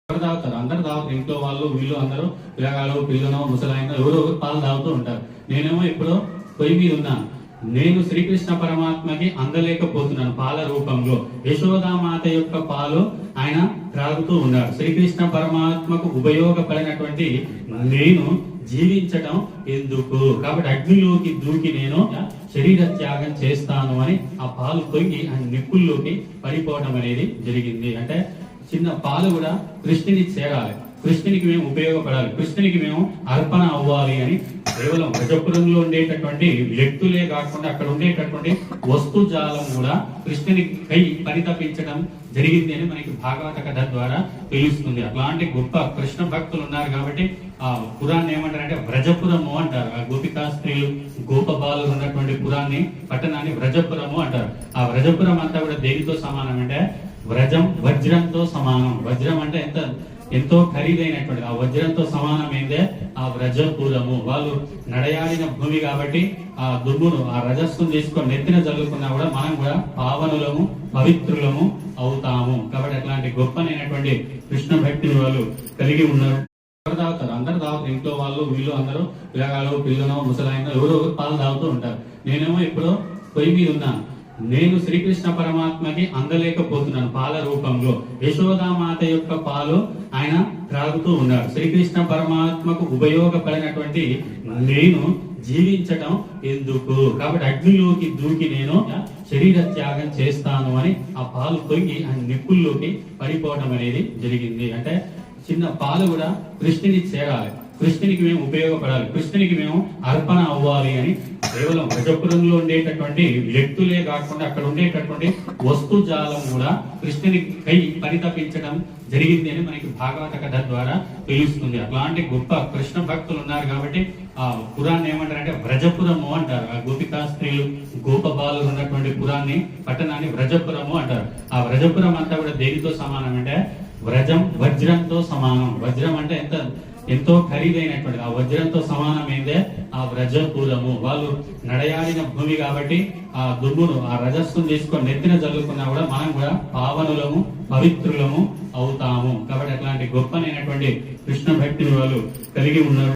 ఎవరు తాగుతారు? అందరు తాగుతారు. ఇంట్లో వాళ్ళు వీళ్ళు అందరూ పిల్లగాళ్ళు పిల్లనో ముసలాయన ఎవరో ఒకరు పాలు తాగుతూ ఉంటారు. నేనేమో ఇప్పుడు పొయ్యి మీద ఉన్నాను. నేను శ్రీకృష్ణ పరమాత్మకి అందలేకపోతున్నాను పాల రూపంలో. యశోదామాత యొక్క పాలు ఆయన త్రాగుతూ ఉన్నారు. శ్రీకృష్ణ పరమాత్మకు ఉపయోగపడినటువంటి నేను జీవించటం ఎందుకు? కాబట్టి అగ్నిలోకి దూకి నేను శరీర త్యాగం చేస్తాను అని ఆ పాలు పొంగి ఆ నిప్పుల్లోకి పడిపోవడం అనేది జరిగింది. అంటే చిన్న పాలు కూడా కృష్ణుని చేరాలి, కృష్ణునికి మేము ఉపయోగపడాలి, కృష్ణునికి మేము అర్పణ అవ్వాలి అని కేవలం వ్రజపురంలో ఉండేటటువంటి వ్యక్తులే కాకుండా అక్కడ ఉండేటటువంటి వస్తుజాలం కూడా కృష్ణుని కై పరితపించడం జరిగింది అని మనకి భాగవత కథ ద్వారా తెలుస్తుంది. అట్లాంటి గొప్ప కృష్ణ భక్తులు ఉన్నారు కాబట్టి ఆ పురాన్ని ఏమంటారంటే వ్రజపురము అంటారు. ఆ గోపికా స్త్రీలు గోపబాలు ఉన్నటువంటి పురాన్ని పట్టణాన్ని వ్రజపురము అంటారు. ఆ వ్రజపురం అంతా కూడా దేనితో సమానం అంటే వ్రజం వజ్రంతో సమానం. వజ్రం అంటే ఎంతో ఖరీదైనటువంటి ఆ వజ్రంతో సమానమైందే ఆ వ్రజపురము. వాళ్ళు నడయాడిన భూమి కాబట్టి ఆ దుమ్మును ఆ రజస్సును తీసుకొని నెత్తిన జల్లుకున్నా కూడా మనం కూడా పావనులము పవిత్రులము అవుతాము. కాబట్టి అట్లాంటి గొప్పనైనటువంటి కృష్ణ భక్తిని వాళ్ళు కలిగి ఉన్నారు. ఎవరు తాగుతారు? అందరు తాగుతారు. ఇంట్లో వాళ్ళు వీళ్ళు అందరూ పిల్లగాళ్ళు పిల్లనో ముసలాయన ఎవరో ఒకరు పాలు తాగుతూ ఉంటారు. నేనేమో ఇప్పుడు పొయ్యి మీద ఉన్నాను. నేను శ్రీకృష్ణ పరమాత్మకి అందలేకపోతున్నాను పాల రూపంలో. యశోదామాత యొక్క పాలు ఆయన త్రాగుతూ ఉన్నారు. శ్రీకృష్ణ పరమాత్మకు ఉపయోగపడినటువంటి నేను జీవించటం ఎందుకు? కాబట్టి అగ్నిలోకి దూకి నేను శరీర త్యాగం చేస్తాను అని ఆ పాలు పొంగి ఆ నిప్పుల్లోకి పడిపోవడం అనేది జరిగింది. అంటే చిన్న పాలు కూడా కృష్ణుని చేరాలి, కృష్ణునికి మేము ఉపయోగపడాలి, కృష్ణునికి మేము అర్పణ అవ్వాలి అని కేవలం వ్రజపురంలో ఉండేటటువంటి వ్యక్తులే కాకుండా అక్కడ ఉండేటటువంటి వస్తుజాలం కూడా కృష్ణుని కై పరితపించడం జరిగింది అని మనకి భాగవత కథ ద్వారా తెలుస్తుంది. అట్లాంటి గొప్ప కృష్ణ భక్తులు ఉన్నారు కాబట్టి ఆ పురాన్ని ఏమంటారంటే వ్రజపురము అంటారు. ఆ గోపికా స్త్రీలు గోపబాలు ఉన్నటువంటి పురాన్ని పట్టణాన్ని వ్రజపురము అంటారు. ఆ వ్రజపురం అంతా కూడా దేనితో సమానం అంటే వ్రజం వజ్రంతో సమానం. వజ్రం అంటే ఎంతో ఖరీదైనటువంటి ఆ వజ్రంతో సమానమైందే ఆ వ్రజపురము. వాళ్ళు నడయాడిన భూమి కాబట్టి ఆ దుమ్మును ఆ రజస్సును తీసుకొని నెత్తిన జల్లుకున్నా కూడా మనం కూడా పావనులము పవిత్రులము అవుతాము. కాబట్టి అట్లాంటి గొప్పనైనటువంటి కృష్ణ భక్తిని వాళ్ళు కలిగి ఉన్నారు.